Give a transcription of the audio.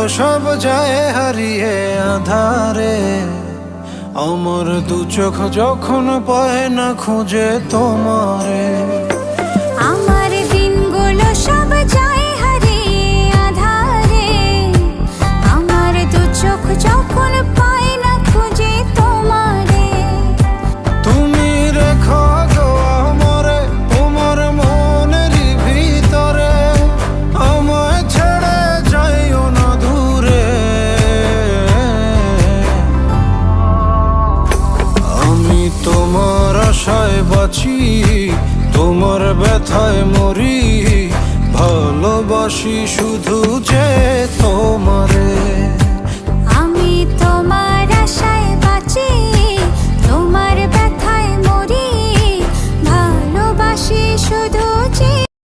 সব যায় হারিয়ে আধারে, আমার দু চোখ যখন পায় না খুঁজে তোমারে। আমার দিনগুলো সব যায় হারিয়ে আঁধারে, আমার দু চোখ যখন পায় না খুঁজে তোমারে। তুমি রেখো গো আমারে তোমার মনের ভিতরে, আমায় ছেড়ে যাইও না দূরে। আমি তোমার আশায় বাঁচি, তোমার ব্যথায় মরি, ভালোবাসি শুধু যে